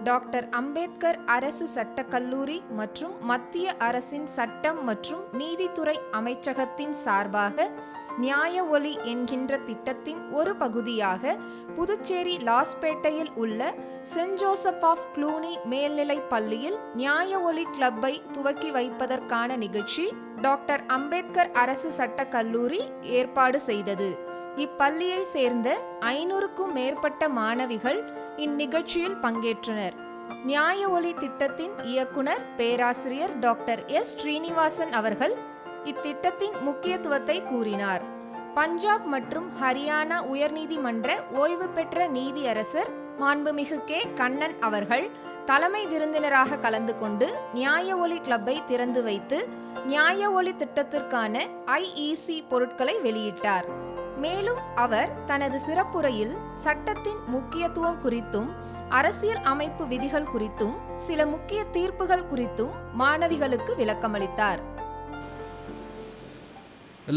Doctor Ambedkar அரசு சட்டக் கல்லூரி மற்றும் மத்திய அரசின் சட்டம் மற்றும் நீதித்துறை அமைச்சகத்தின் சார்பாக நியாய ஒலி என்கின்ற திட்டத்தின் ஒரு பகுதியாக புதுச்சேரி லாஸ்பேட்டையில் உள்ள செயின்ட் ஜோசப் ஆஃப் க்ளூனி மேல்நிலைப் பள்ளியில் நியாய ஒலி கிளப்பை துவக்கி வைப்பதற்கான நிகழ்ச்சி டாக்டர் அம்பேத்கர் அரசு சட்டக் கல்லூரி ஏற்பாடு செய்தது. இப்பள்ளியை சேர்ந்த 500க்கும் மேற்பட்ட மாணவிகள் இந்நிகழ்ச்சியில் பங்கேற்றனர். நியாய ஒலி திட்டத்தின் இயக்குனர் பேராசிரியர் டாக்டர் எஸ். ஸ்ரீனிவாசன் அவர்கள் இத்திட்டத்தின் முக்கியத்துவத்தை கூறினார். பஞ்சாப் மற்றும் ஹரியானா உயர்நீதிமன்ற ஓய்வு பெற்ற நீதியரசர் மாண்புமிகு கே. கண்ணன் அவர்கள் தலைமை விருந்தினராக கலந்து கொண்டு நியாய ஒலி கிளப்பை திறந்து வைத்து நியாய ஒலி திட்டத்திற்கான IEC பொருட்களை வெளியிட்டார். மேலும் அவர் தனது சிறப்புரையில் சட்டத்தின் முக்கியத்துவம் குறித்தும் அரசியல் அமைப்பு விதிகள் குறித்தும் சில முக்கிய தீர்ப்புகள் குறித்தும் மாணவிகளுக்கு விளக்கமளித்தார்.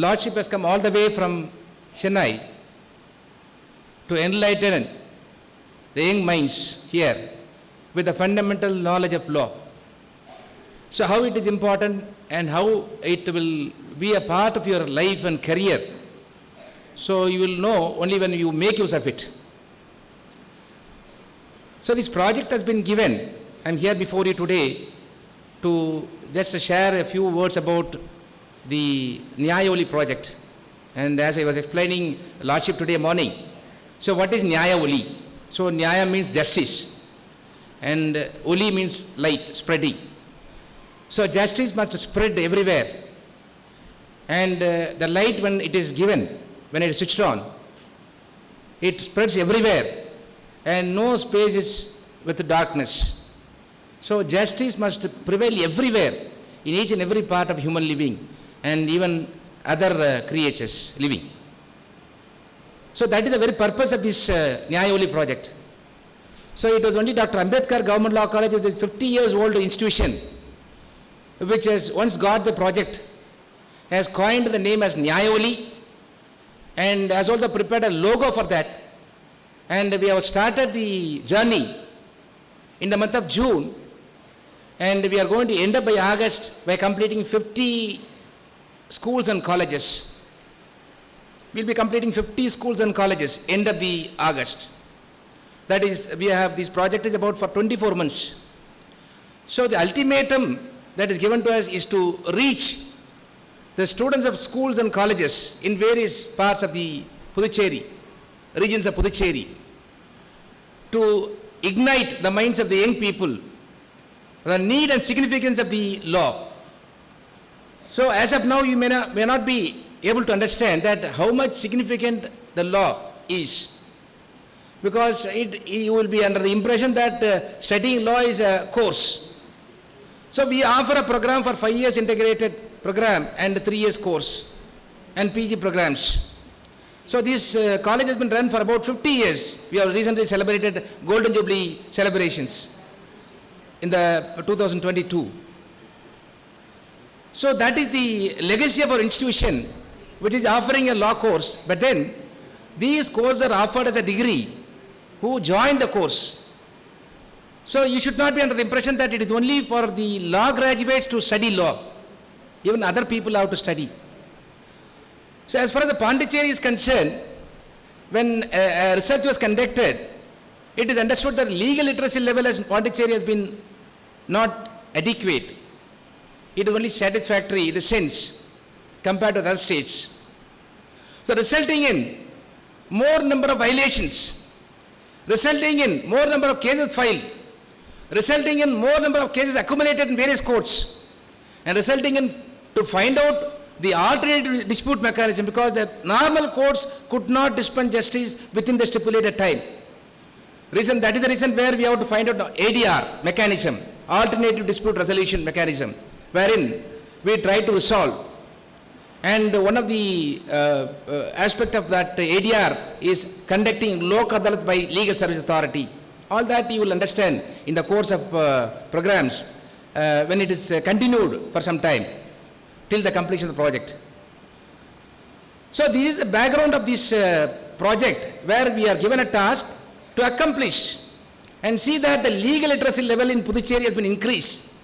Lordship has come all the way from Chennai to enlighten the young minds here with the fundamental knowledge of law. So how it is important and how it will be a part of your life and career. So you will know only when you make use of it. So this project has been given. I am here before you today to just share a few words about the Nyaya Oli project. And as I was explaining Lordship today morning, so what is Nyaya Oli? So Nyaya means justice and Oli means light, spreading. So justice must spread everywhere, and the light, when it is given, when it is switched on, it spreads everywhere and no space is with darkness. So justice must prevail everywhere in each and every part of human living and even other creatures living. So that is the very purpose of this Nyaya Oli project. So it was only Dr. Ambedkar Government Law College, which is a 50 years old institution, which has once got the project, has coined the name as Nyaya Oli and has also prepared a logo for that. And we have started the journey in the month of June, and we are going to end up by August by completing 50 schools and colleges. We will be completing 50 schools and colleges end of the August. That is, we have this project is about for 24 months. So the ultimatum that is given to us is to reach the students of schools and colleges in various parts of the Puducherry, regions of Puducherry, to ignite the minds of the young people, the need and significance of the law. So as of now, you may not be able to understand that how much significant the law is, because you will be under the impression that studying law is a course. So we offer a program for 5 years integrated program and 3 years course and PG programs. So this college has been run for about 50 years. We have recently celebrated Golden Jubilee celebrations in the 2022. So that is the legacy of our institution, which is offering a law course. But then these courses are offered as a degree who join the course. So you should not be under the impression that it is only for the law graduates to study law. Even other people have to study. So as far as the Puducherry is concerned, when a research was conducted, it is understood that legal literacy level as Puducherry has been not adequate. It is only satisfactory in the sense compared to other states. So resulting in more number of violations, resulting in more number of cases filed, resulting in more number of cases accumulated in various courts, and resulting in to find out the alternative dispute mechanism, because the normal courts could not dispense justice within the stipulated time. That is the reason where we have to find out ADR mechanism, alternative dispute resolution mechanism, wherein we try to resolve. And one of the aspect of that ADR is conducting Lok Adalat by Legal Service Authority. All that you will understand in the course of programs when it is continued for some time till the completion of the project. So this is the background of this project, where we are given a task to accomplish and see that the legal literacy level in Puducherry has been increased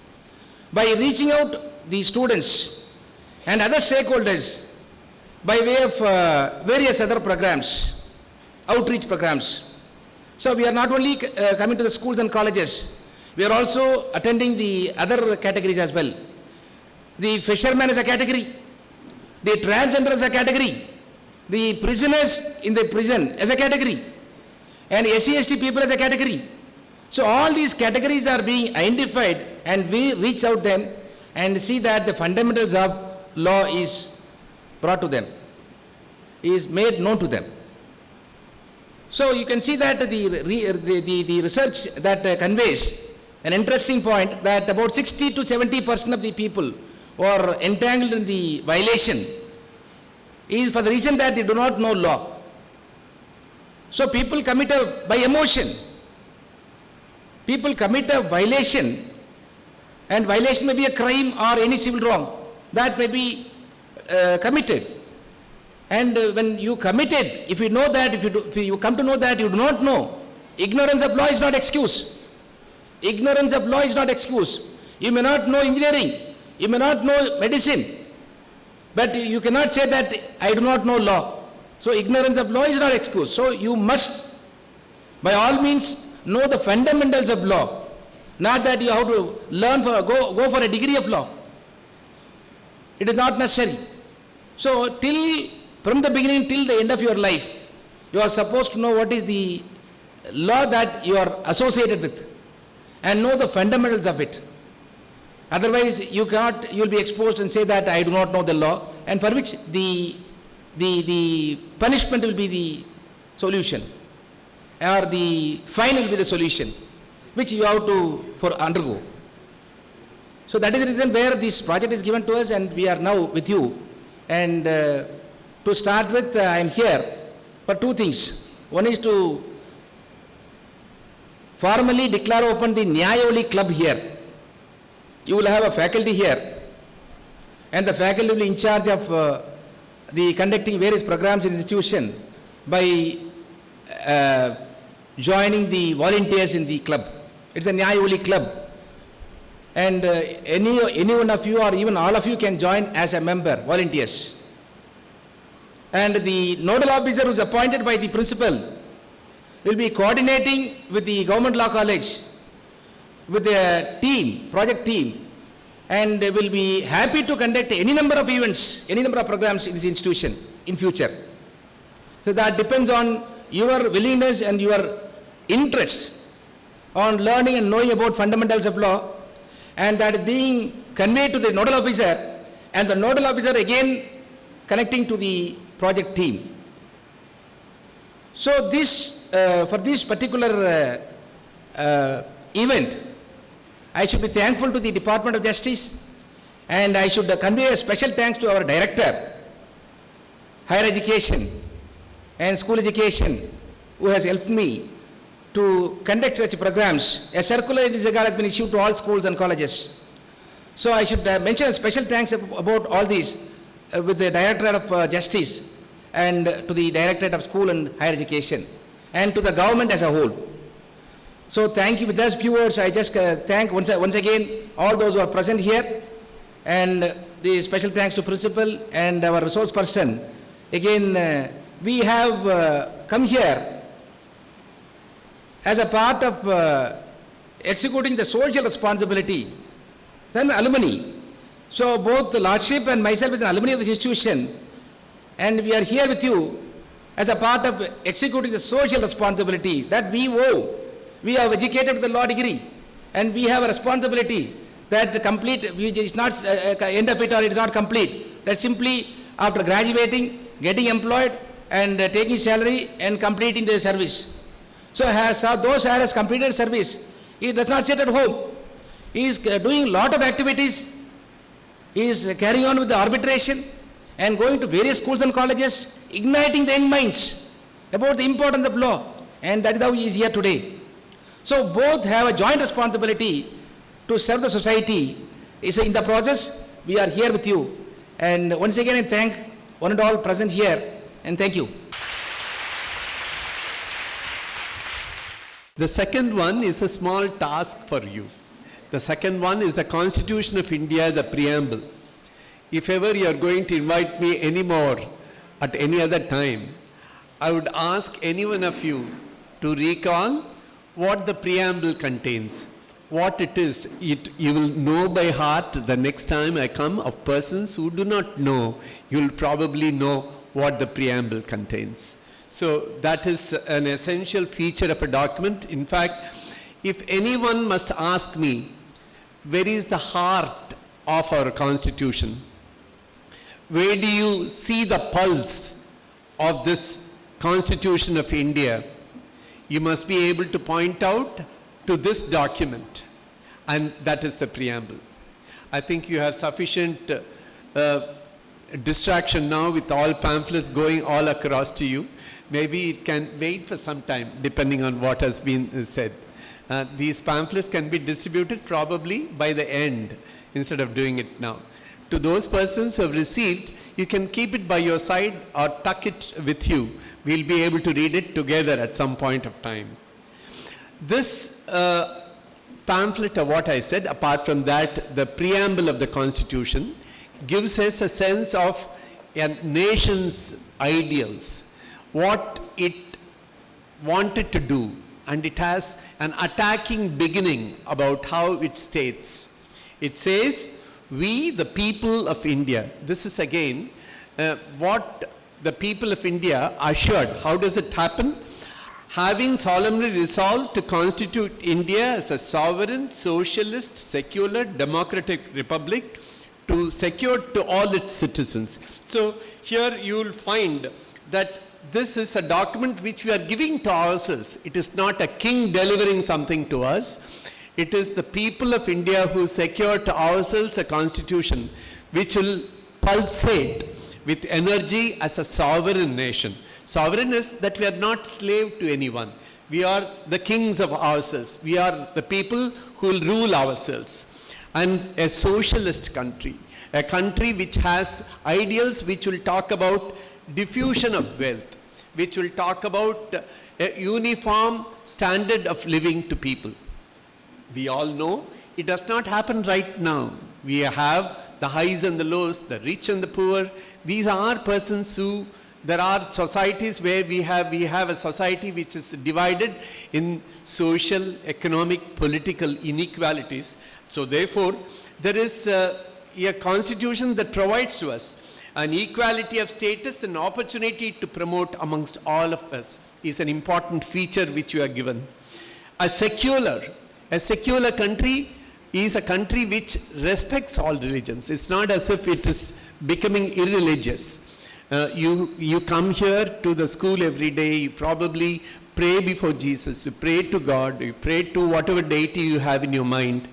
by reaching out the students and other stakeholders by way of various other programs, outreach programs. So we are not only coming to the schools and colleges, we are also attending the other categories as well. The fishermen is a category, the transgender is a category, the prisoners in the prison as a category, and SC/ST people as a category. So all these categories are being identified, and we reach out them and see that the fundamentals of law is brought to them, is made known to them. So you can see that the research that conveys an interesting point that about 60 to 70% of the people who are entangled in the violation is for the reason that they do not know law. So people commit by emotion. People commit a violation, and violation may be a crime or any civil wrong that may be committed. And when you committed, if you know that, if you come to know that you do not know, ignorance of law is not excuse. Ignorance of law is not excuse. You may not know engineering, you may not know medicine, but you cannot say that I do not know law. So ignorance of law is not excuse. So you must, by all means, know the fundamentals of law. Not that you have to learn go for a degree of law. It is not necessary. So from the beginning till the end of your life, you are supposed to know what is the law that you are associated with and know the fundamentals of it. Otherwise, you will be exposed and say that I do not know the law, and for which the punishment will be the solution, or the fine will be the solution, which you have to undergo. So that is the reason where this project is given to us, and we are now with you. And to start with, I am here for two things. One is to formally declare open the Nyaya Oli club here. You will have a faculty here, and the faculty will be in charge of the conducting various programs in the institution by joining the volunteers in the club. It's a Nyaya Oli club, and any one of you or even all of you can join as a member, volunteers. And the nodal officer who is appointed by the principal will be coordinating with the government law college, with the team, project team, and will be happy to conduct any number of events, any number of programs in this institution in future. So that depends on your willingness and your interest on learning and knowing about fundamentals of law, and that is being conveyed to the nodal officer, and the nodal officer again connecting to the project team. So this, for this particular event, I should be thankful to the Department of Justice, and I should convey a special thanks to our Director, Higher Education and School Education, who has helped me to conduct such programs. A circular in this regard has been issued to all schools and colleges. So I should mention a special thanks about all these with the Directorate of Justice, and to the Directorate of School and Higher Education, and to the government as a whole. So thank you. With those few words, I just thank once again all those who are present here, and the special thanks to principal and our resource person. Again, we have come here as a part of executing the social responsibility, then alumni. So both the Lordship and myself as an alumni of this institution, and we are here with you as a part of executing the social responsibility that we owe. We have educated with the law degree, and we have a responsibility that complete, it's not end of it or it is not complete. That simply after graduating, getting employed and taking salary and completing the service. So those who has completed service, he does not sit at home. He is doing a lot of activities. He is carrying on with the arbitration and going to various schools and colleges, igniting the young minds about the importance of law, and that is how he is here today. So both have a joint responsibility to serve the society. In the process, we are here with you, and once again I thank one and all present here, and thank you. The second one is a small task for you. The second one is the Constitution of India, the preamble. If ever you are going to invite me anymore at any other time, I would ask any one of you to recall what the preamble contains, what it is. You will know by heart the next time I come. Of persons who do not know, you will probably know what the preamble contains. So that is an essential feature of a document. In fact, if anyone must ask me, where is the heart of our Constitution? Where do you see the pulse of this Constitution of India? You must be able to point out to this document, and that is the preamble. I think you have sufficient distraction now with all pamphlets going all across to you. Maybe it can wait for some time, depending on what has been said. These pamphlets can be distributed probably by the end, instead of doing it now. To those persons who have received, you can keep it by your side or tuck it with you. We'll be able to read it together at some point of time. This pamphlet of what I said, apart from that, the preamble of the Constitution, gives us a sense of a nation's ideals, what it wanted to do, and it has an attacking beginning about how it states. It says, we the people of India. This is again what the people of India assured. How does it happen? Having solemnly resolved to constitute India as a sovereign, socialist, secular, democratic republic to secure to all its citizens. So here you will find that this is a document which we are giving to ourselves. It is not a king delivering something to us. It is the people of India who secure to ourselves a constitution which will pulsate with energy as a sovereign nation. Sovereign is that we are not slave to anyone. We are the kings of ourselves. We are the people who will rule ourselves. And a socialist country, a country which has ideals which will talk about diffusion of wealth, which will talk about a uniform standard of living to people. We all know it does not happen right now. We have the highs and the lows, the rich and the poor. These are persons who, there are societies where we have a society which is divided in social, economic, political inequalities. So therefore, there is a constitution that provides to us an equality of status and opportunity to promote amongst all of us is an important feature which you are given. A secular country is a country which respects all religions. It's not as if it is becoming irreligious. You come here to the school every day, you probably pray before Jesus, you pray to God, you pray to whatever deity you have in your mind.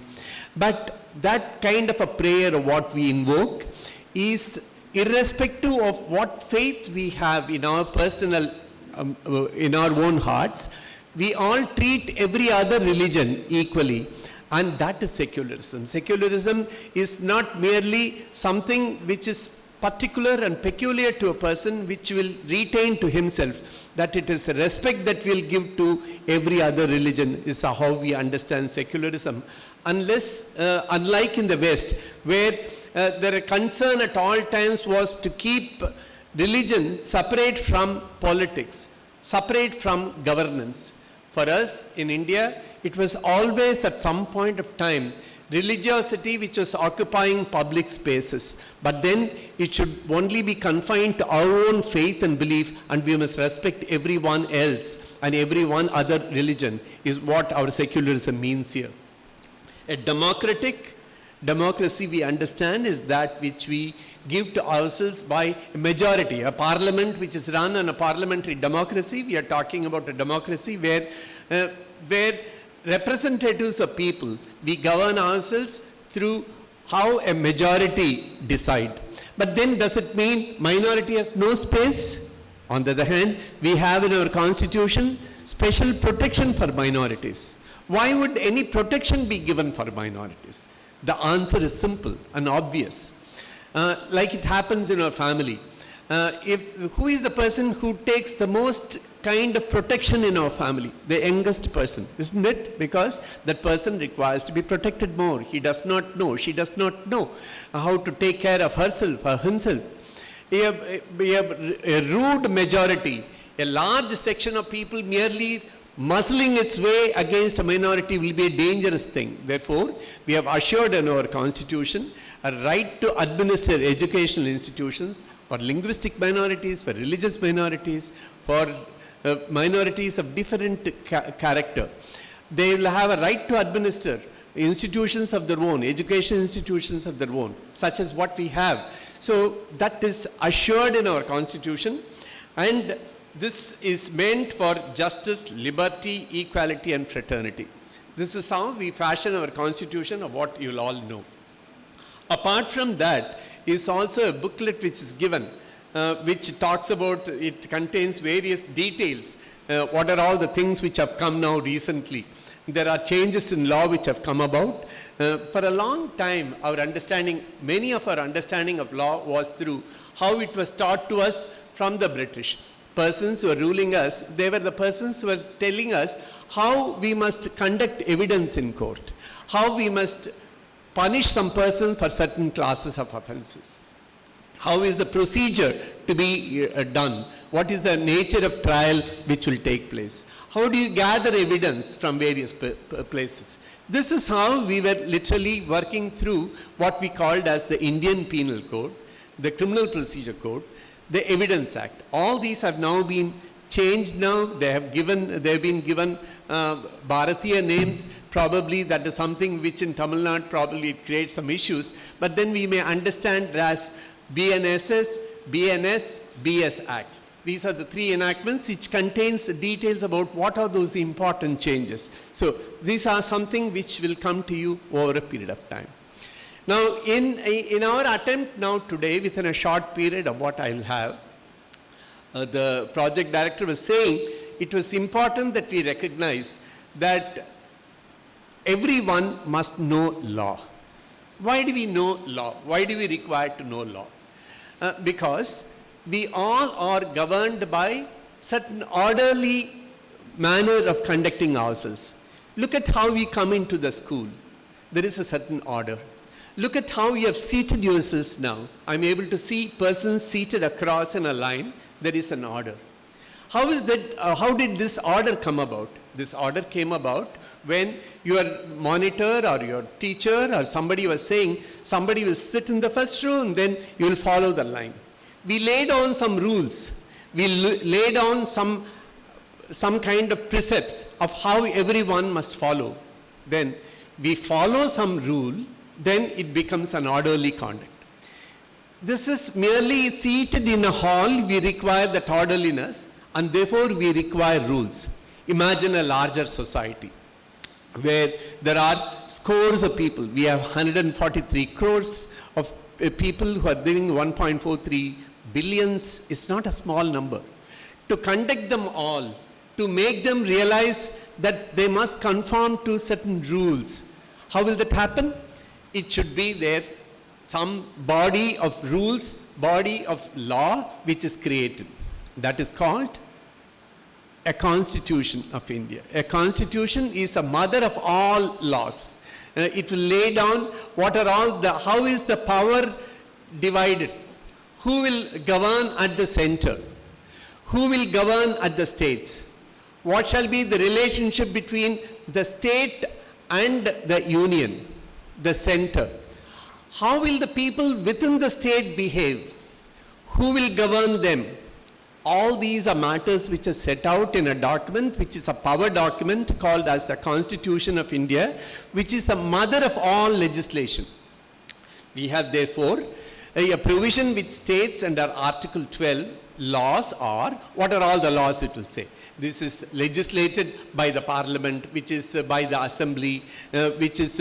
But that kind of a prayer, what we invoke, is irrespective of what faith we have in our personal, in our own hearts. We all treat every other religion equally, and that is secularism. Secularism is not merely something which is particular and peculiar to a person which will retain to himself, that it is the respect that we'll give to every other religion is how we understand secularism. Unless, unlike in the West, where their concern at all times was to keep religion separate from politics, separate from governance. For us in India, it was always at some point of time religiosity which was occupying public spaces. But then it should only be confined to our own faith and belief, and we must respect everyone else and every one other religion is what our secularism means here. A democracy we understand is that which we give to ourselves by a majority. A parliament which is run on a parliamentary democracy, we are talking about a democracy where representatives of people, we govern ourselves through how a majority decide. But then does it mean minority has no space? On the other hand, we have in our constitution special protection for minorities. Why would any protection be given for minorities? The answer is simple and obvious. Like it happens in our family. Who is the person who takes the most kind of protection in our family? The youngest person, isn't it? Because that person requires to be protected more. He does not know, she does not know how to take care of herself or himself. We have a rude majority, a large section of people merely muscling its way against a minority will be a dangerous thing. Therefore, we have assured in our constitution a right to administer educational institutions for linguistic minorities, for religious minorities, for minorities of different character. They will have a right to administer institutions of their own, education institutions of their own, such as what we have. So that is assured in our constitution, and this is meant for justice, liberty, equality and fraternity. This is how we fashion our constitution, of what you will all know. Apart from that is also a booklet which is given, which talks about, it contains various details. What are all the things which have come now recently? There are changes in law which have come about. For a long time, our understanding, many of our understanding of law was through how it was taught to us from the British. Persons who were ruling us, they were the persons who were telling us how we must conduct evidence in court, how we must punish some person for certain classes of offenses. How is the procedure to be done? What is the nature of trial which will take place? How do you gather evidence from various places? This is how we were literally working through what we called as the Indian Penal Code, the Criminal Procedure Code, the Evidence Act. All these have now been changed now. They have been given Bharatiya names. Probably that is something which in Tamil Nadu probably it creates some issues. But then we may understand as BNSS, BNS, BS Act. These are the three enactments which contains the details about what are those important changes. So these are something which will come to you over a period of time. Now in our attempt now today, within a short period of what I will have, the project director was saying it was important that we recognize that everyone must know law. Why do we know law? Why do we require to know law? Because we all are governed by certain orderly manner of conducting ourselves. Look at how we come into the school. There is a certain order. Look at how you have seated yourselves now. I'm able to see persons seated across in a line. There is an order. How is that? How did this order come about? This order came about when your monitor or your teacher or somebody was saying, somebody will sit in the first row and then you will follow the line. We laid down some rules. We laid down some kind of precepts of how everyone must follow. Then we follow some rule, then it becomes an orderly conduct. This is merely seated in a hall, we require that orderliness, and therefore we require rules. Imagine a larger society where there are scores of people. We have 143 crores of people who are living 1.43 billions. It's not a small number. To conduct them all, to make them realize that they must conform to certain rules. How will that happen? It should be there some body of rules, body of law which is created. That is called a constitution of India. A constitution is a mother of all laws. It will lay down what are all how is the power divided? Who will govern at the center? Who will govern at the states? What shall be the relationship between the state and the union, the center? How will the people within the state behave? Who will govern them? All these are matters which are set out in a document which is a power document called as the Constitution of India, which is the mother of all legislation. We have therefore a provision which states under Article 12, laws are, what are all the laws it will say? This is legislated by the Parliament, which is by the Assembly, which is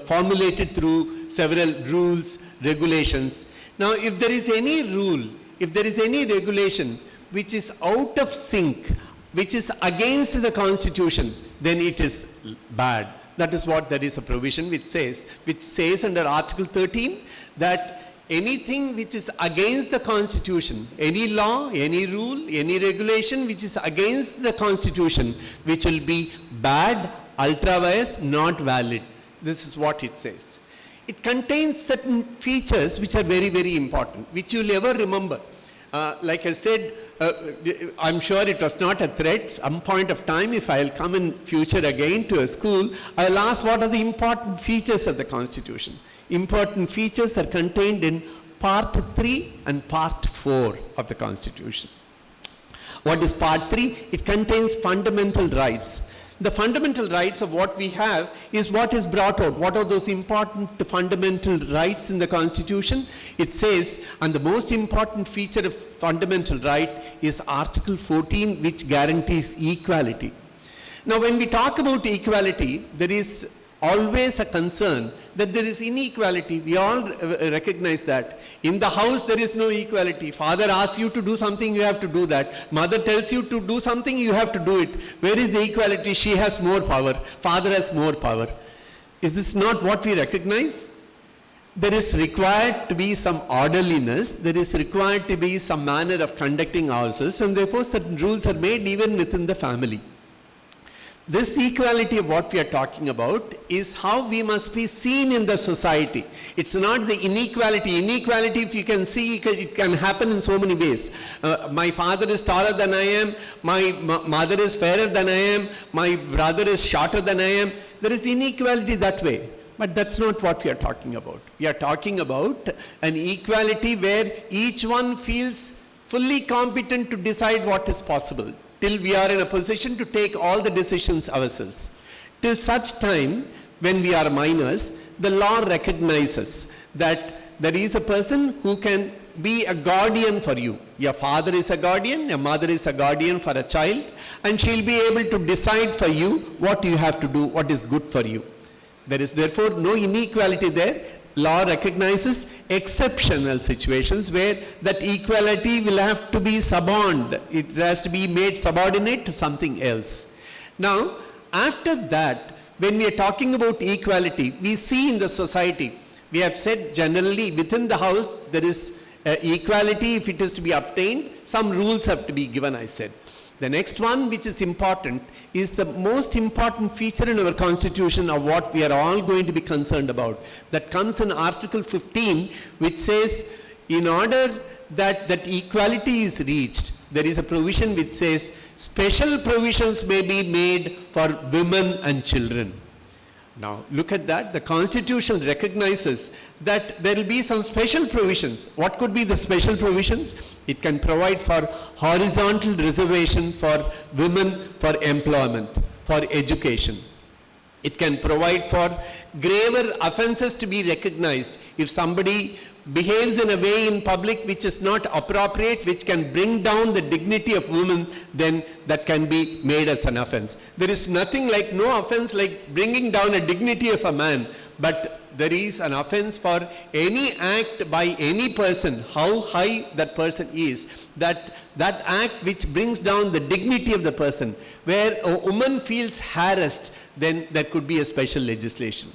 formulated through several rules, regulations. Now, if there is any rule, if there is any regulation which is out of sync, which is against the Constitution, then it is bad. That is what there is a provision which says under Article 13 that anything which is against the constitution, any law, any rule, any regulation which is against the constitution, which will be bad, ultra vires, not valid. This is what it says. It contains certain features which are very, very important, which you will ever remember. Like I said, I'm sure it was not a threat. Some point of time, if I'll come in future again to a school, I'll ask what are the important features of the Constitution. Important features are contained in Part 3 and Part 4 of the Constitution. What is Part 3? It contains fundamental rights. The fundamental rights of what we have is what is brought out. What are those important fundamental rights in the Constitution? It says, and the most important feature of fundamental right is Article 14, which guarantees equality. Now, when we talk about equality, there is always a concern that there is inequality. We all recognize that. In the house, there is no equality. Father asks you to do something, you have to do that. Mother tells you to do something, you have to do it. Where is the equality? She has more power. Father has more power. Is this not what we recognize? There is required to be some orderliness. There is required to be some manner of conducting ourselves, and therefore certain rules are made even within the family. This equality of what we are talking about is how we must be seen in the society. It's not the inequality. Inequality, if you can see, it can happen in so many ways. My father is taller than I am, my mother is fairer than I am, my brother is shorter than I am. There is inequality that way. But that's not what we are talking about. We are talking about an equality where each one feels fully competent to decide what is possible, till we are in a position to take all the decisions ourselves. Till such time, when we are minors, the law recognizes that there is a person who can be a guardian for you. Your father is a guardian, your mother is a guardian for a child, and she'll be able to decide for you what you have to do, what is good for you. There is therefore no inequality there. Law recognizes exceptional situations where that equality will have to be suborned. It has to be made subordinate to something else. Now, after that, when we are talking about equality, we see in the society, we have said generally within the house there is equality. If it is to be obtained, some rules have to be given, I said. The next one, which is important, is the most important feature in our Constitution of what we are all going to be concerned about. That comes in Article 15, which says, in order that equality is reached, there is a provision which says, special provisions may be made for women and children. Now, look at that. The Constitution recognizes that there will be some special provisions. What could be the special provisions? It can provide for horizontal reservation for women for employment, for education. It can provide for graver offenses to be recognized. If somebody behaves in a way in public which is not appropriate, which can bring down the dignity of women, then that can be made as an offense. There is nothing like, no offense like bringing down a dignity of a man, but there is an offense for any act by any person, how high that person is, that act which brings down the dignity of the person. Where a woman feels harassed, then there could be a special legislation.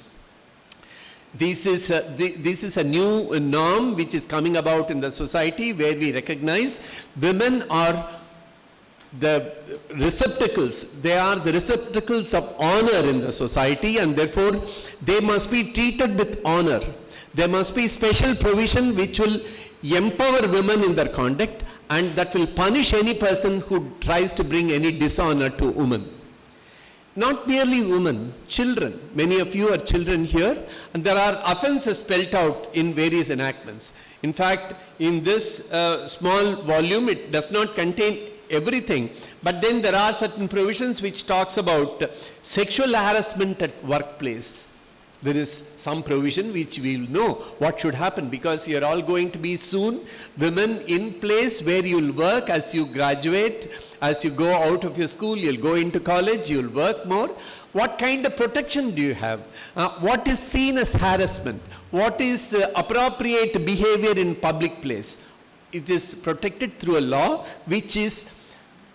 This is a new norm which is coming about in the society, where we recognize women are the receptacles. They are the receptacles of honor in the society, and therefore they must be treated with honor. There must be special provision which will empower women in their conduct, and that will punish any person who tries to bring any dishonor to women. Not merely women, children. Many of you are children here, and there are offenses spelled out in various enactments. In fact, in this small volume, it does not contain everything, but then there are certain provisions which talks about sexual harassment at workplace. There is some provision which we will know what should happen, because you are all going to be soon women in place where you will work as you graduate, as you go out of your school, you will go into college, you will work more. What kind of protection do you have? What is seen as harassment? What is appropriate behavior in public place? It is protected through a law which is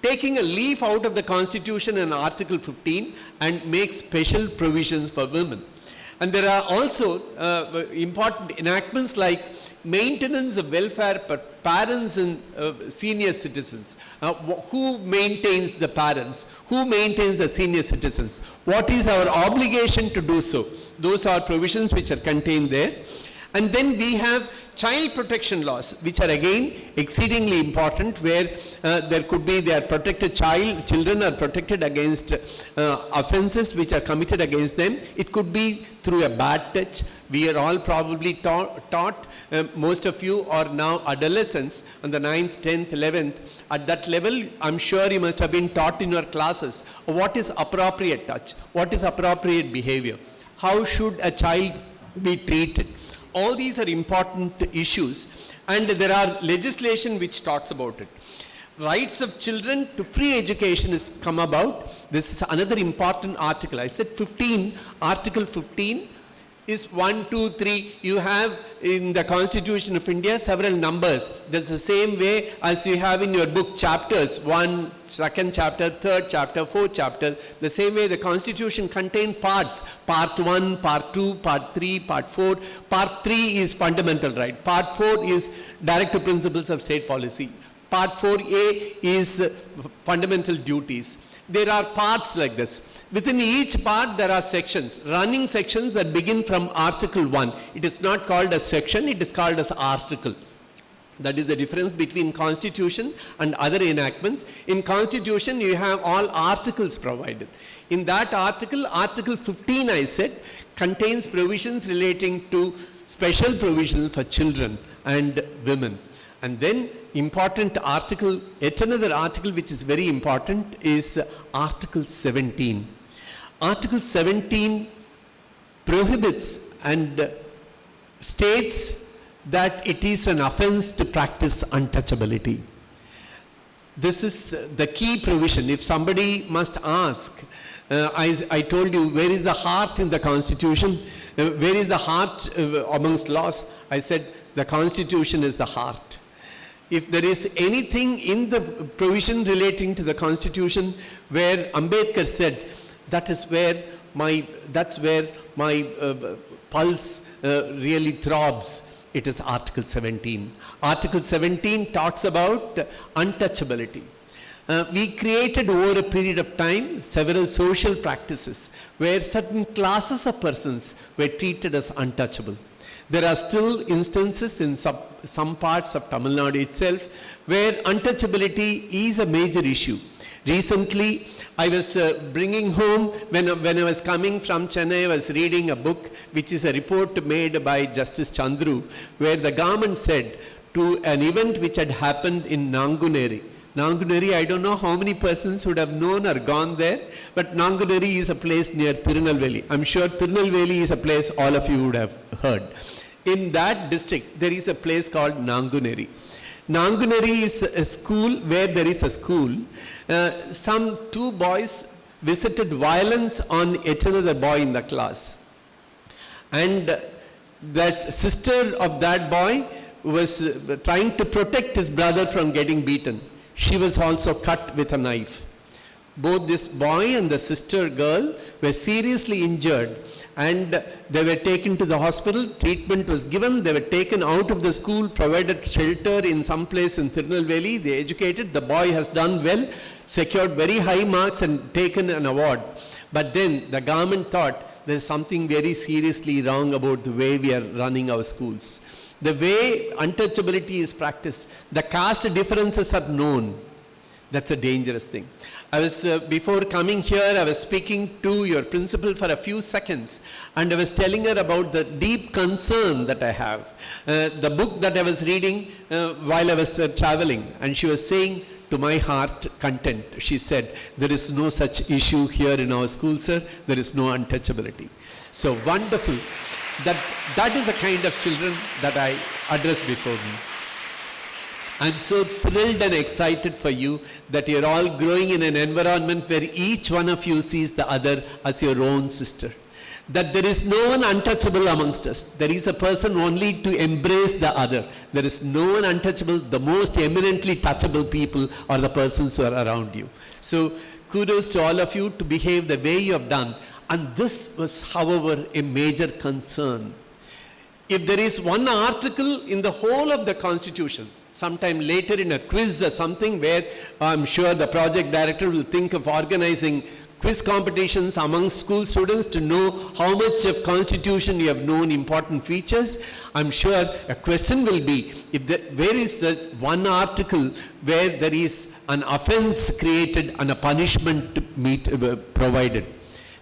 taking a leaf out of the Constitution in Article 15 and makes special provisions for women. And there are also important enactments like maintenance of welfare per parents and senior citizens. Who maintains the parents? Who maintains the senior citizens? What is our obligation to do so? Those are provisions which are contained there. And then we have child protection laws, which are again exceedingly important, where there could be, they are protected, children are protected against offenses which are committed against them. It could be through a bad touch. We are all probably taught, most of you are now adolescents on the 9th, 10th, 11th. At that level, I'm sure you must have been taught in your classes what is appropriate touch, what is appropriate behavior, how should a child be treated. All these are important issues, and there are legislation which talks about it. Rights of children to free education is come about. This is another important article. I said 15, Article 15 is 1, 2, 3. You have in the Constitution of India several numbers. That's the same way as you have in your book chapters, 1, 2nd chapter, 3rd chapter, 4th chapter. The same way the Constitution contains parts. Part 1, Part 2, Part 3, Part 4. Part 3 is fundamental right. Part 4 is directive principles of state policy. Part 4A is fundamental duties. There are parts like this. Within each part there are sections, running sections that begin from Article 1. It is not called a section, it is called as article. That is the difference between Constitution and other enactments. In Constitution you have all articles provided. In that article, Article 15 I said, contains provisions relating to special provisions for children and women. And then important article, yet another article which is very important is Article 17. Article 17 prohibits and states that it is an offense to practice untouchability. This is the key provision. If somebody must ask, I told you, where is the heart in the Constitution? Where is the heart amongst laws? I said the Constitution is the heart. If there is anything in the provision relating to the Constitution where Ambedkar said, that's where my pulse really throbs, it is Article 17. Article 17 talks about untouchability. We created over a period of time several social practices where certain classes of persons were treated as untouchable. There are still instances in some parts of Tamil Nadu itself where untouchability is a major issue. Recently, I was bringing home, when I was coming from Chennai, I was reading a book which is a report made by Justice Chandru, where the government said to an event which had happened in Nanguneri. Nanguneri, I don't know how many persons would have known or gone there, but Nanguneri is a place near Tirunelveli. I'm sure Tirunelveli is a place all of you would have heard. In that district, there is a place called Nanguneri. Nanguneri is a school where there is a school. Some 2 boys visited violence on yet another boy in the class. And that sister of that boy was trying to protect his brother from getting beaten. She was also cut with a knife. Both this boy and the sister girl were seriously injured, and they were taken to the hospital. Treatment was given. They were taken out of the school, provided shelter in some place in Tirunelveli. They educated. The boy has done well, secured very high marks and taken an award. But then the government thought there is something very seriously wrong about the way we are running our schools. The way untouchability is practiced, the caste differences are known. That's a dangerous thing. I was, before coming here, I was speaking to your principal for a few seconds, and I was telling her about the deep concern that I have. The book that I was reading while I was traveling, and she was saying, to my heart content, she said, there is no such issue here in our school, sir. There is no untouchability. So wonderful. That is the kind of children that I address before me. I'm so thrilled and excited for you that you're all growing in an environment where each one of you sees the other as your own sister. That there is no one untouchable amongst us. There is a person only to embrace the other. There is no one untouchable. The most eminently touchable people are the persons who are around you. So kudos to all of you to behave the way you have done. And this was, however, a major concern. If there is one article in the whole of the Constitution, sometime later in a quiz or something where I'm sure the project director will think of organizing quiz competitions among school students to know how much of Constitution you have known, important features. I'm sure a question will be, where is the one article where there is an offense created and a punishment provided?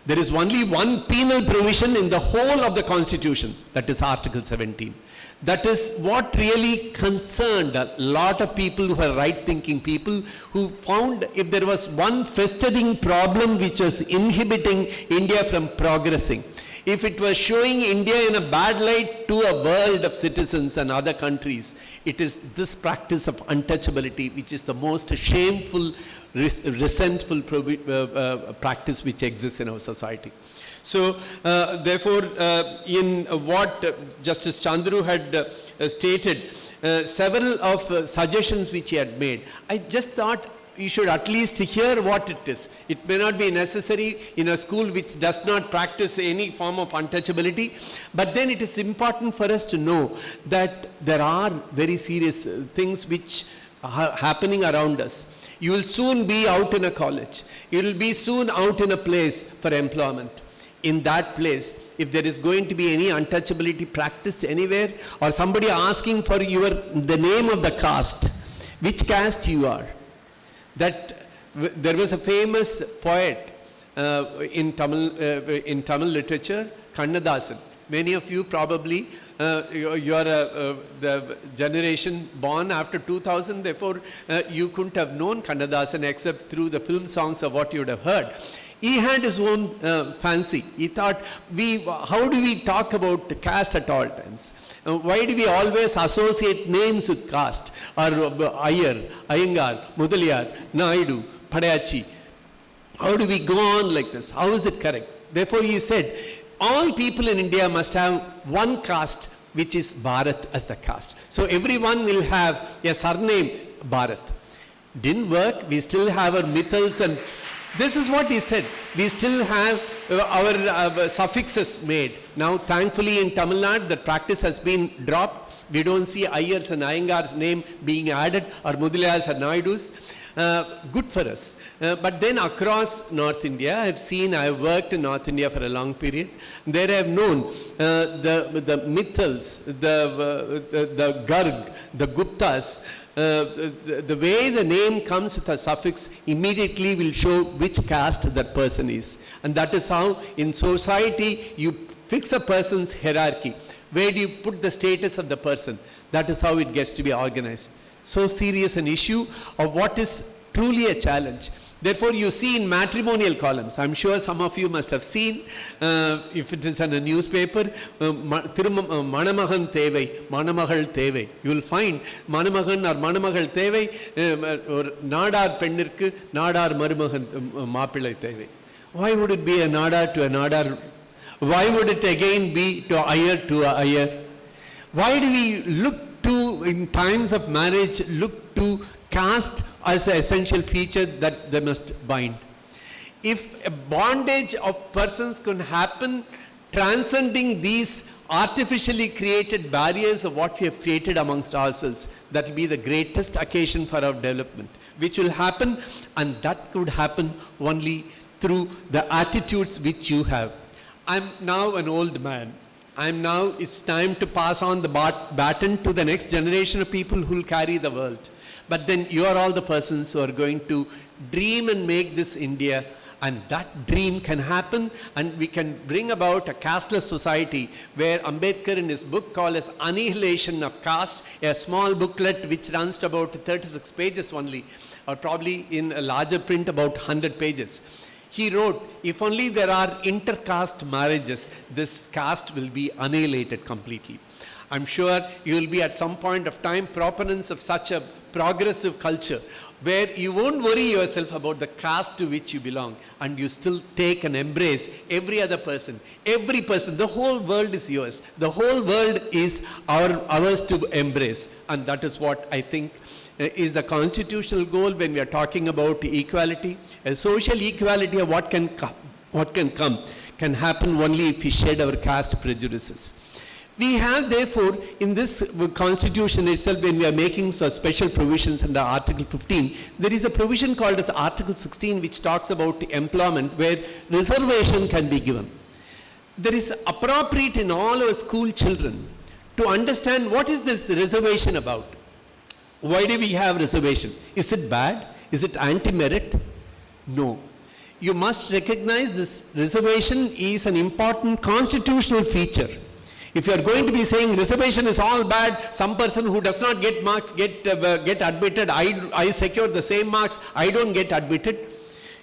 There is only one penal provision in the whole of the Constitution, that is Article 17. That is what really concerned a lot of people who are right-thinking people, who found if there was one festering problem which was inhibiting India from progressing, if it was showing India in a bad light to a world of citizens and other countries, it is this practice of untouchability which is the most shameful, resentful practice which exists in our society. So, therefore, in what Justice Chandru had stated, several of suggestions which he had made, I just thought you should at least hear what it is. It may not be necessary in a school which does not practice any form of untouchability, but then it is important for us to know that there are very serious things which are happening around us. You will soon be out in a college. You will be soon out in a place for employment. In that place, if there is going to be any untouchability practiced anywhere, or somebody asking for the name of the caste, which caste you are, that there was a famous poet in Tamil literature, Kannadasan. Many of you probably, you are the generation born after 2000, therefore you couldn't have known Kannadasan except through the film songs of what you would have heard. He had his own fancy. He thought, how do we talk about caste at all times? Why do we always associate names with caste? Or Iyer, Iyengar, Mudaliyar, Naidu, Padayachi. How do we go on like this? How is it correct? Therefore he said, all people in India must have one caste, which is Bharat as the caste. So everyone will have a surname Bharat. Didn't work. We still have our mythals, and this is what he said. We still have our suffixes made. Now, thankfully, in Tamil Nadu, the practice has been dropped. We don't see Iyers and Iyengar's name being added, or Mudaliyars and Naidus. Good for us. But then across North India, I have worked in North India for a long period. There I have known the Mithals, the Garg, the Guptas. The way the name comes with a suffix immediately will show which caste that person is. And that is how in society you fix a person's hierarchy. Where do you put the status of the person? That is how it gets to be organized. So serious an issue of what is truly a challenge. Therefore, you see in matrimonial columns, I'm sure some of you must have seen, if it is in a newspaper, Manamagan Thevai, Manamagal Thevai. You will find Manamagan or Manamagal Thevai, Nadar Pennirku, Nadar Marumagan Mapillai Thevai. Why would it be a Nadar to a Nadar? Why would it again be to Iyer to a Iyer? Why do we look to, in times of marriage, look to caste as an essential feature that they must bind? If a bondage of persons can happen transcending these artificially created barriers of what we have created amongst ourselves, that will be the greatest occasion for our development, which will happen, and that could happen only through the attitudes which you have. I'm now an old man. It's time to pass on the baton to the next generation of people who will carry the world. But then you are all the persons who are going to dream and make this India, and that dream can happen, and we can bring about a casteless society where Ambedkar in his book called as Annihilation of Caste, a small booklet which runs to about 36 pages only, or probably in a larger print about 100 pages. He wrote, if only there are intercaste marriages, this caste will be annihilated completely. I'm sure you will be at some point of time proponents of such a progressive culture where you won't worry yourself about the caste to which you belong, and you still take and embrace every other person, every person. The whole world is yours. The whole world is ours to embrace, and that is what I think is the constitutional goal when we are talking about equality. A social equality of what can come can happen only if we shed our caste prejudices. We have therefore in this constitution itself, when we are making so special provisions under Article 15, there is a provision called as Article 16 which talks about employment where reservation can be given. There is appropriate in all our school children to understand what is this reservation about. Why do we have reservation? Is it bad? Is it anti-merit? No. You must recognize this reservation is an important constitutional feature. If you are going to be saying reservation is all bad, some person who does not get marks get admitted, I secure the same marks, I don't get admitted.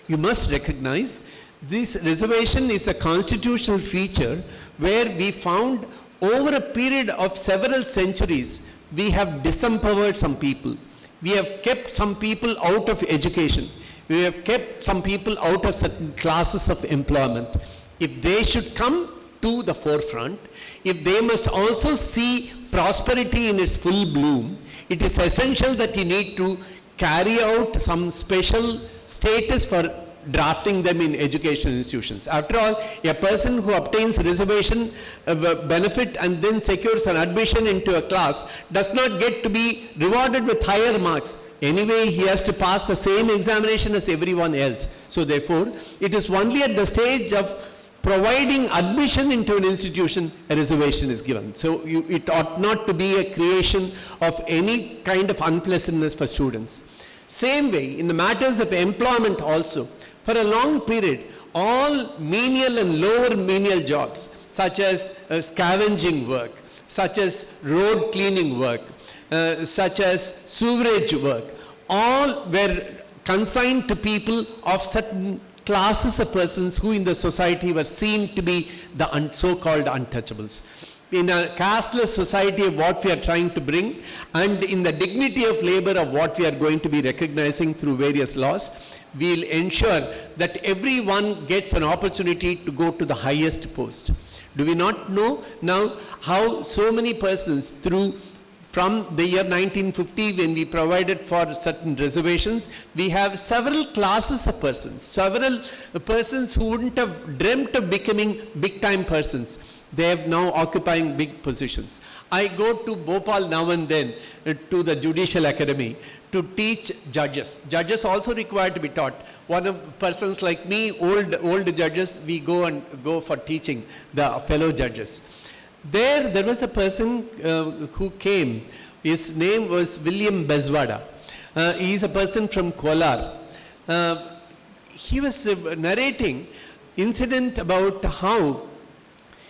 You must recognize this reservation is a constitutional feature where we found over a period of several centuries, we have disempowered some people. We have kept some people out of education. We have kept some people out of certain classes of employment. If they should come to the forefront, if they must also see prosperity in its full bloom, it is essential that you need to carry out some special status for drafting them in education institutions. After all, a person who obtains reservation benefit and then secures an admission into a class does not get to be rewarded with higher marks. Anyway, he has to pass the same examination as everyone else. So therefore, it is only at the stage of providing admission into an institution, a reservation is given. So it ought not to be a creation of any kind of unpleasantness for students. Same way, in the matters of employment also, for a long period, all menial and lower menial jobs, such as scavenging work, such as road cleaning work, such as sewerage work, all were consigned to people of certain classes of persons who in the society were seen to be the so-called untouchables. In a casteless society of what we are trying to bring, and in the dignity of labor of what we are going to be recognizing through various laws, we will ensure that everyone gets an opportunity to go to the highest post. Do we not know now how so many persons from the year 1950, when we provided for certain reservations, we have several classes of persons, several persons who wouldn't have dreamt of becoming big-time persons. They are now occupying big positions. I go to Bhopal now and then to the Judicial Academy to teach judges. Judges also require to be taught. One of persons like me, old judges, we go for teaching the fellow judges. There was a person who came. His name was William Bezwada. He is a person from Kolar. He was narrating incident about how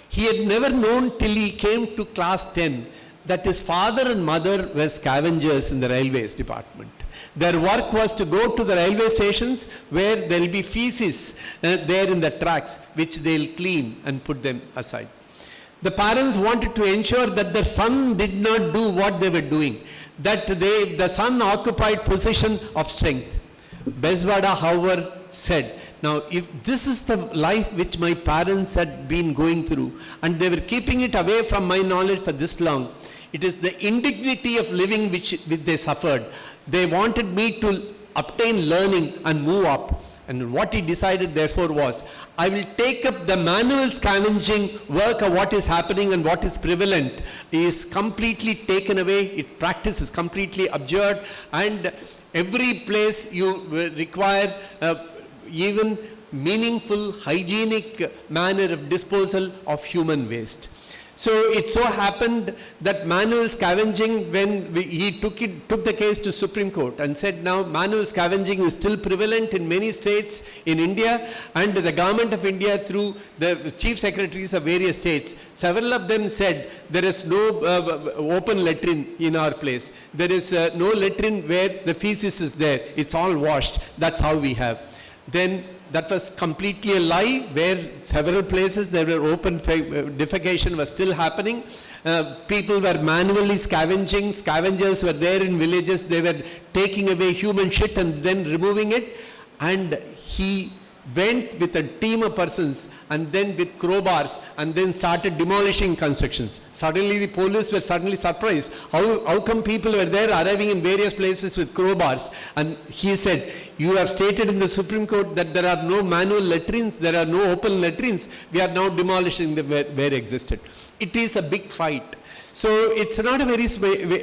he had never known till he came to class 10 that his father and mother were scavengers in the railways department. Their work was to go to the railway stations where there will be feces there in the tracks, which they will clean and put them aside. The parents wanted to ensure that their son did not do what they were doing, that the son occupied position of strength. Bezwada, however, said, now if this is the life which my parents had been going through and they were keeping it away from my knowledge for this long, it is the indignity of living which they suffered. They wanted me to obtain learning and move up. And what he decided therefore was, I will take up the manual scavenging work of what is happening and what is prevalent is completely taken away, its practice is completely abjured, and every place you require even meaningful hygienic manner of disposal of human waste. So it so happened that manual scavenging, when he took the case to Supreme Court and said now manual scavenging is still prevalent in many states in India, and the government of India through the chief secretaries of various states, several of them said there is no open latrine in our place. There is no latrine where the feces is there. It's all washed. That's how we have. Then that was completely a lie, where several places there were open defecation was still happening. People were manually scavenging. Scavengers were there in villages. They were taking away human shit and then removing it. And he went with a team of persons and then with crowbars and then started demolishing constructions. Suddenly the police were suddenly surprised. How come people were there arriving in various places with crowbars? And he said, you have stated in the Supreme Court that there are no manual latrines, there are no open latrines. We are now demolishing them where existed. it is a big fight. So it's not a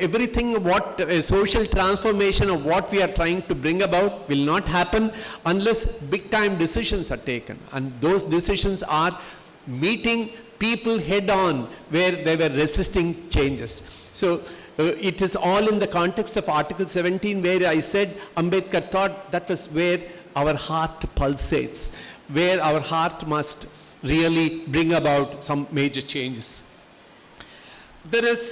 everything what social transformation of what we are trying to bring about will not happen unless big time decisions are taken. And those decisions are meeting people head on where they were resisting changes. So it is all in the context of Article 17 where I said Ambedkar thought that was where our heart pulsates, where our heart must really bring about some major changes. There is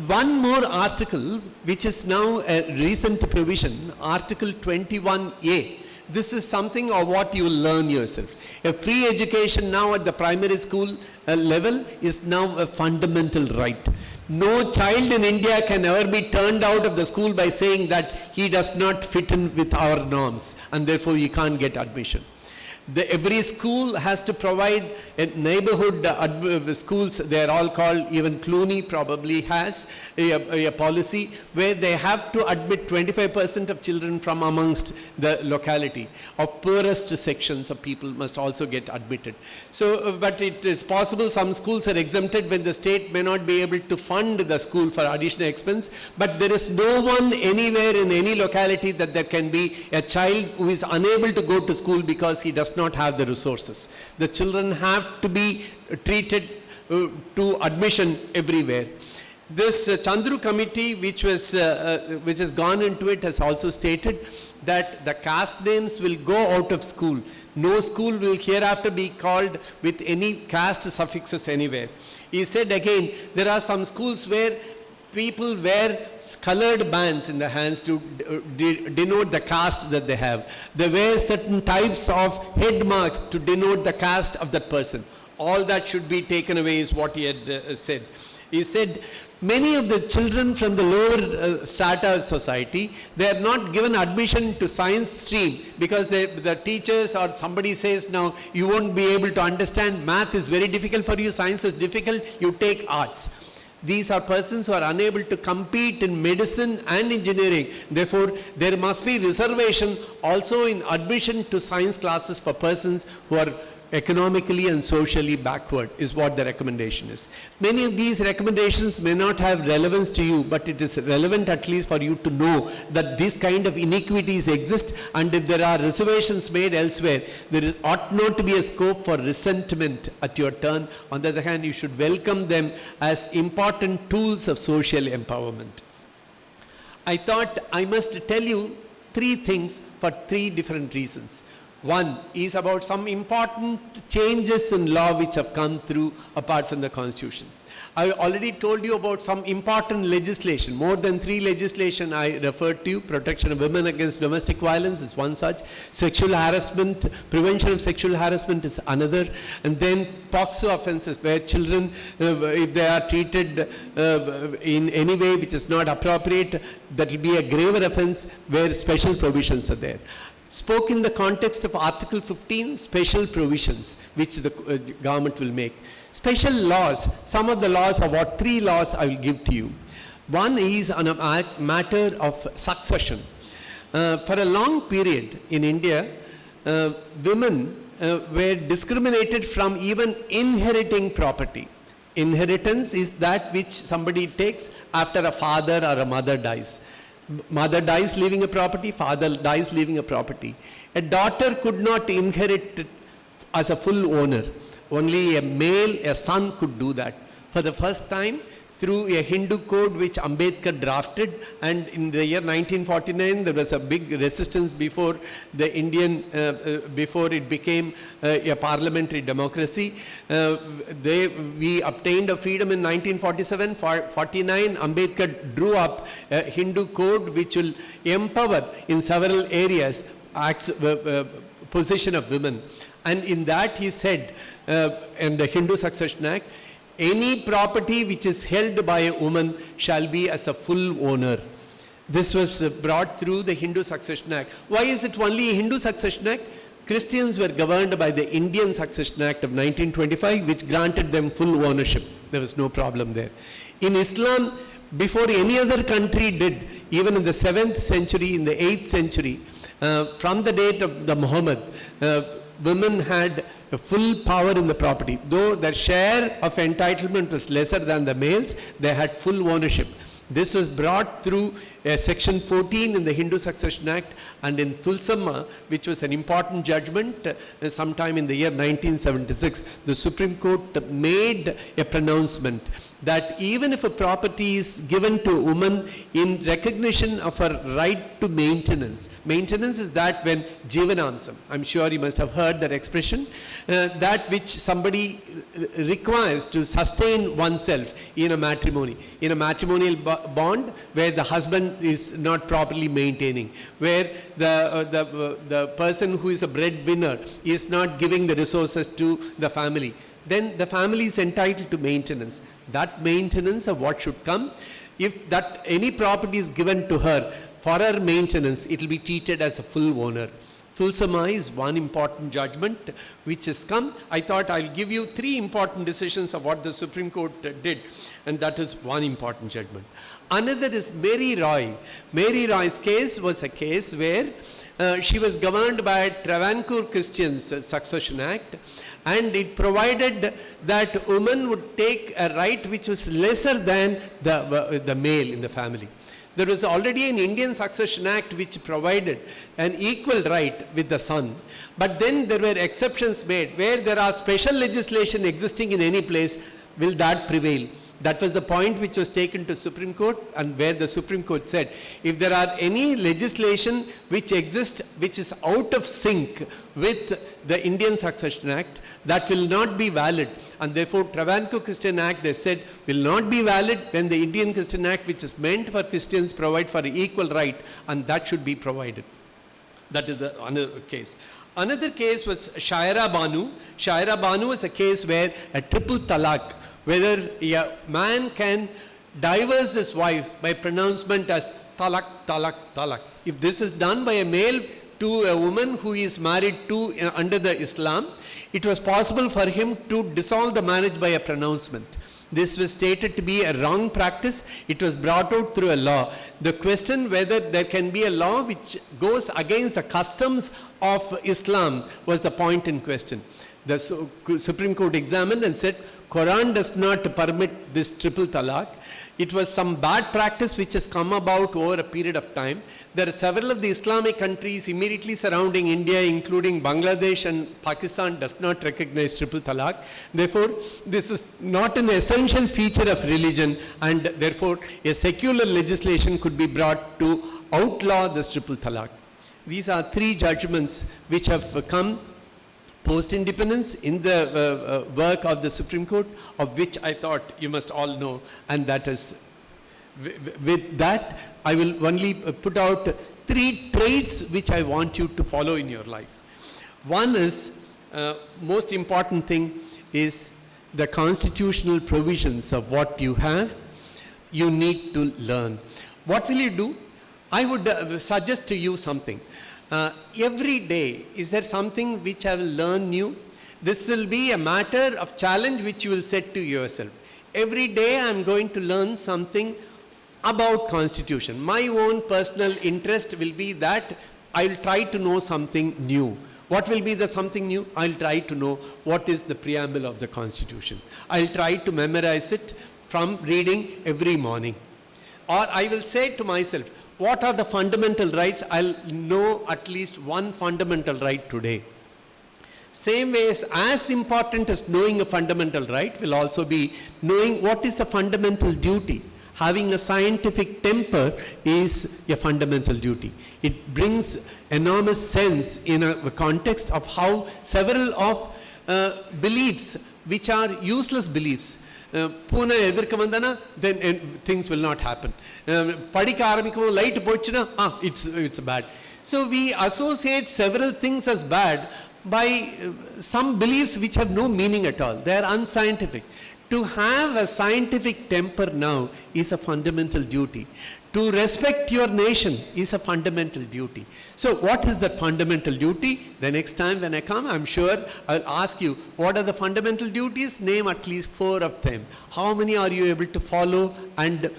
one more article which is now a recent provision, Article 21A. This is something of what you will learn yourself. A free education now at the primary school level is now a fundamental right. No child in India can ever be turned out of the school by saying that he does not fit in with our norms and therefore he can't get admission. Every school has to provide a neighborhood schools, they are all called, even Cluny probably has a policy where they have to admit 25% of children from amongst the locality, or poorest sections of people must also get admitted. So, but it is possible some schools are exempted when the state may not be able to fund the school for additional expense, but there is no one anywhere in any locality that there can be a child who is unable to go to school because he does not have the resources. The children have to be treated to admission everywhere. This Chandru committee which has gone into it has also stated that the caste names will go out of school. No school will hereafter be called with any caste suffixes anywhere. He said again, there are some schools where people wear colored bands in the hands to denote the caste that they have. They wear certain types of head marks to denote the caste of that person. All that should be taken away is what he had said. He said, many of the children from the lower strata of society, they are not given admission to science stream because the teachers or somebody says, now you won't be able to understand, math is very difficult for you, science is difficult, you take arts. These are persons who are unable to compete in medicine and engineering. Therefore, there must be reservation also in admission to science classes for persons who are economically and socially backward, is what the recommendation is. Many of these recommendations may not have relevance to you, but it is relevant at least for you to know that this kind of inequities exist, and if there are reservations made elsewhere, there ought not to be a scope for resentment at your turn. On the other hand, you should welcome them as important tools of social empowerment. I thought I must tell you three things for three different reasons. One is about some important changes in law which have come through apart from the Constitution. I already told you about some important legislation, more than 3 legislation I referred to you. Protection of women against domestic violence is one such. Sexual harassment, prevention of sexual harassment is another. And then POXO offenses where children, if they are treated in any way which is not appropriate, that will be a graver offense where special provisions are there. Spoke in the context of Article 15, special provisions which the government will make. Special laws, some of the laws are what 3 laws I will give to you. One is on a matter of succession. For a long period in India, women were discriminated from even inheriting property. Inheritance is that which somebody takes after a father or a mother dies. Mother dies leaving a property, father dies leaving a property. A daughter could not inherit it as a full owner. Only a male, a son could do that. For the first time, through a Hindu code which Ambedkar drafted, and in the year 1949 there was a big resistance before the Indian, before it became a parliamentary democracy. We obtained a freedom in 1947, 49 Ambedkar drew up a Hindu code which will empower in several areas position of women. And in that he said, in the Hindu Succession Act, any property which is held by a woman shall be as a full owner. This was brought through the Hindu Succession Act. Why is it only a Hindu Succession Act? Christians were governed by the Indian Succession Act of 1925, which granted them full ownership. There was no problem there. In Islam, before any other country did, even in the 7th century, in the 8th century, from the date of the Muhammad, women had a full power in the property. Though their share of entitlement was lesser than the males, they had full ownership. This was brought through section 14 in the Hindu Succession Act, and in Tulsamma, which was an important judgment sometime in the year 1976, the Supreme Court made a pronouncement that even if a property is given to a woman in recognition of her right to maintenance, maintenance is that when jivanamsam, I'm sure you must have heard that expression, that which somebody requires to sustain oneself in a matrimony, in a matrimonial bond where the husband is not properly maintaining, where the person who is a breadwinner is not giving the resources to the family, then the family is entitled to maintenance. That maintenance of what should come, if that any property is given to her for her maintenance, it will be treated as a full owner. Tulsamma is one important judgment which has come. I thought I'll give you 3 important decisions of what the Supreme Court did, and that is one important judgment. Another is Mary Roy. Mary Roy's case was a case where she was governed by Travancore Christians Succession Act, and it provided that woman would take a right which was lesser than the male in the family. There was already an Indian Succession Act which provided an equal right with the son, but then there were exceptions made where there are special legislation existing in any place, will that prevail? That was the point which was taken to Supreme Court, and where the Supreme Court said, if there are any legislation which exists which is out of sync with the Indian Succession Act, that will not be valid. And therefore, Travancore Christian Act, they said, will not be valid when the Indian Christian Act, which is meant for Christians, provide for equal right, and that should be provided. That is the another case. Another case was Shaira Banu. Shaira Banu was a case where a triple talaq, whether a man can divorce his wife by pronouncement as talak, talak, talak. If this is done by a male to a woman who is married to under the Islam, it was possible for him to dissolve the marriage by a pronouncement. This was stated to be a wrong practice. It was brought out through a law. The question whether there can be a law which goes against the customs of Islam was the point in question. The Supreme Court examined and said, Quran does not permit this triple talaq. It was some bad practice which has come about over a period of time. There are several of the Islamic countries immediately surrounding India, including Bangladesh and Pakistan, does not recognize triple talaq. Therefore, this is not an essential feature of religion, and therefore a secular legislation could be brought to outlaw this triple talaq. These are 3 judgments which have come post-independence in the work of the Supreme Court, of which I thought you must all know, and that is, with that, I will only put out 3 traits which I want you to follow in your life. One is, most important thing is the constitutional provisions of what you have, you need to learn. What will you do? I would suggest to you something. Every day, is there something which I will learn new? This will be a matter of challenge which you will set to yourself. Every day I am going to learn something about Constitution. My own personal interest will be that I will try to know something new. What will be the something new? I will try to know what is the preamble of the Constitution. I will try to memorize it from reading every morning. Or I will say to myself, what are the fundamental rights? I'll know at least one fundamental right today. Same way, as important as knowing a fundamental right will also be knowing what is a fundamental duty. Having a scientific temper is a fundamental duty. It brings enormous sense in a context of how several of beliefs which are useless beliefs, பூனை எதிர்க்க வந்தனா then things will not happen. படிக்க ஆரம்பிக்கும் light போச்சுனா it's bad. So we associate several things as bad by some beliefs which have no meaning at all. They are unscientific. To have a scientific temper now is a fundamental duty. To respect your nation is a fundamental duty. So what is that fundamental duty? The next time when I come, I'm sure I'll ask you, what are the fundamental duties? Name at least 4 of them. How many are you able to follow and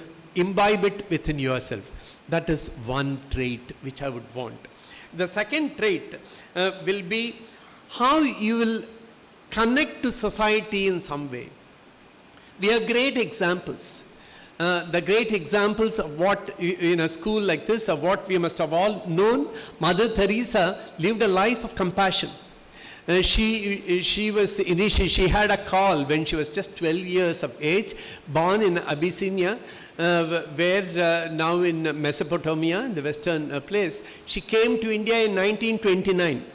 imbibe it within yourself? That is one trait which I would want. The second trait will be how you will connect to society in some way. We have great examples. The great examples of what in a school like this, of what we must have all known. Mother Teresa lived a life of compassion. She had a call when she was just 12 years of age, born in Abyssinia, where now in Mesopotamia, in the western place. She came to India in 1929,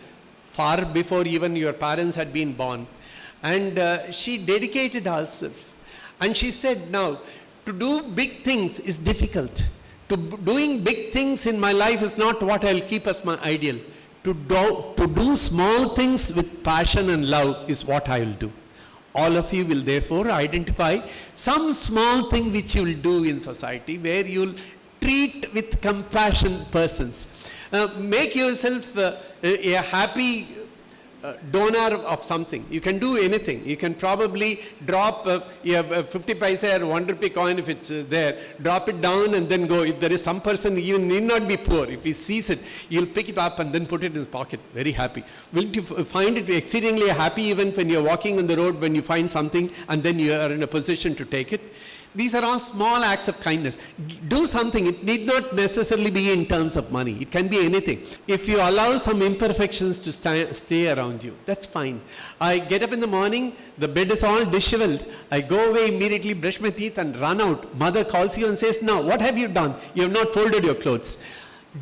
far before even your parents had been born. And she dedicated herself. And she said, now, to do big things is difficult. Doing big things in my life is not what I'll keep as my ideal. To do small things with passion and love is what I will do. All of you will therefore identify some small thing which you will do in society, where you will treat with compassion persons. Make yourself a happy donor of something. You can do anything. You can probably drop a 50 paisa or 1 rupee coin if it's there, drop it down and then go. If there is some person, even need not be poor, if he sees it, he'll pick it up and then put it in his pocket, very happy. Will you find it exceedingly happy even when you're walking on the road, when you find something and then you are in a position to take it? These are all small acts of kindness. Do something. It need not necessarily be in terms of money. It can be anything. If you allow some imperfections to stay around you, that's fine. I get up in the morning, the bed is all disheveled. I go away immediately, brush my teeth and run out. Mother calls you and says, now, what have you done? You have not folded your clothes.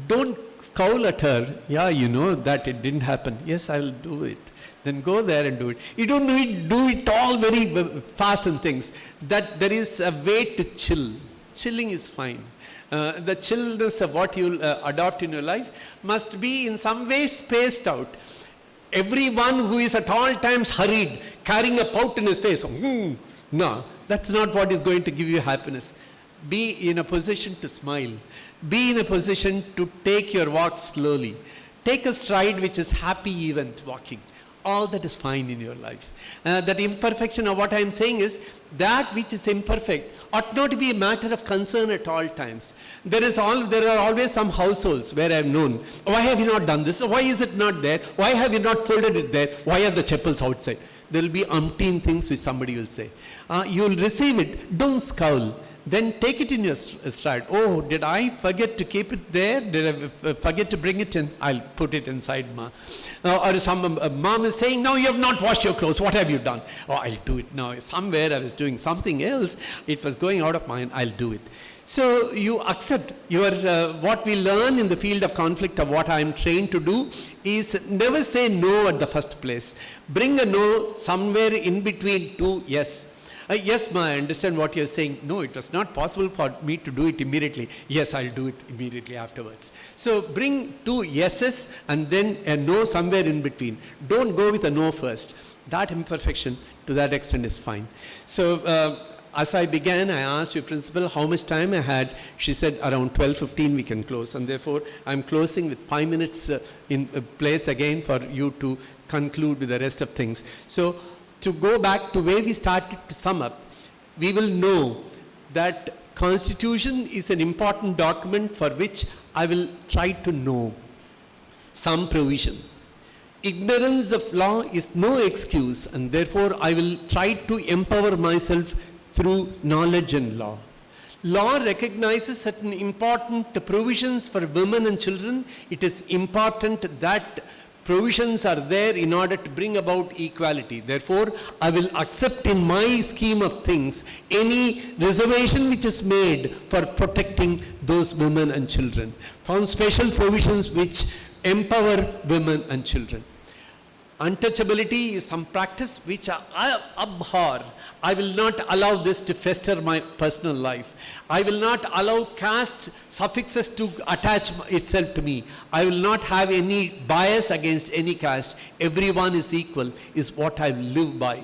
Don't scowl at her. Yeah, you know that it didn't happen. Yes, I will do it. Then go there and do it. You don't do it all very fast and things. That there is a way to chill. Chilling is fine. The chillness of what you adopt in your life must be in some way spaced out. Everyone who is at all times hurried, carrying a pout in his face, no, that's not what is going to give you happiness. Be in a position to smile. Be in a position to take your walk slowly. Take a stride which is happy event walking. All that is fine in your life. That imperfection of what I am saying is, that which is imperfect ought not to be a matter of concern at all times. There are always some households where I have known, why have you not done this? Why is it not there? Why have you not folded it there? Why are the chappals outside? There will be umpteen things which somebody will say. You will receive it, don't scowl. Then take it in your stride. Oh, did I forget to keep it there? Did I forget to bring it in? I'll put it inside, ma. Or some mom is saying, no, you have not washed your clothes. What have you done? Oh, I'll do it now. Somewhere I was doing something else. It was going out of mind. I'll do it. So you accept your, what we learn in the field of conflict of what I am trained to do is never say no at the first place. Bring a no somewhere in between two yes. Yes, ma, I understand what you're saying. No, it was not possible for me to do it immediately. Yes, I'll do it immediately afterwards. So bring two yeses and then a no somewhere in between. Don't go with a no first. That imperfection to that extent is fine. So as I began, I asked your principal how much time I had. She said around 12:15 we can close, and therefore I'm closing with 5 minutes in place again for you to conclude with the rest of things. So to go back to where we started to sum up, we will know that Constitution is an important document for which I will try to know some provision. Ignorance of law is no excuse, and therefore I will try to empower myself through knowledge and law. Law recognizes certain important provisions for women and children. It is important that provisions are there in order to bring about equality. Therefore, I will accept in my scheme of things any reservation which is made for protecting those women and children. Found special provisions which empower women and children. Untouchability is some practice which I abhor. I will not allow this to fester my personal life. I will not allow caste suffixes to attach itself to me. I will not have any bias against any caste. Everyone is equal is what I live by.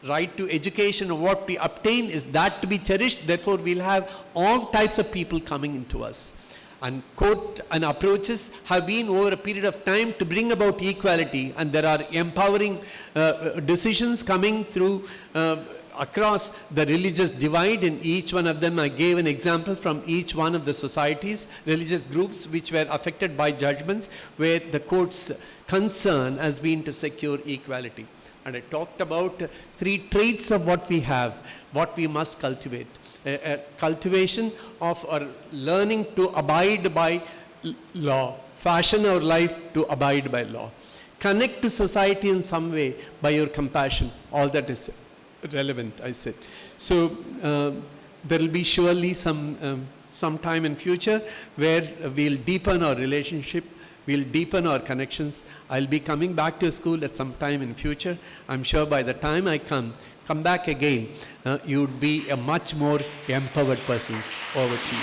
Right to education or what we obtain is that to be cherished. Therefore, we'll have all types of people coming into us. And quote and approaches have been over a period of time to bring about equality, and there are empowering decisions coming through across the religious divide in each one of them. I gave an example from each one of the societies, religious groups which were affected by judgments, where the court's concern has been to secure equality. And I talked about 3 traits of what we have, what we must cultivate. A cultivation of our learning to abide by law, fashion our life to abide by law. Connect to society in some way by your compassion. All that is relevant, I said. So there will be surely some time in future where we'll deepen our relationship, we'll deepen our connections. I'll be coming back to school at some time in future. I'm sure by the time I come back again, you would be a much more empowered person. Over to you.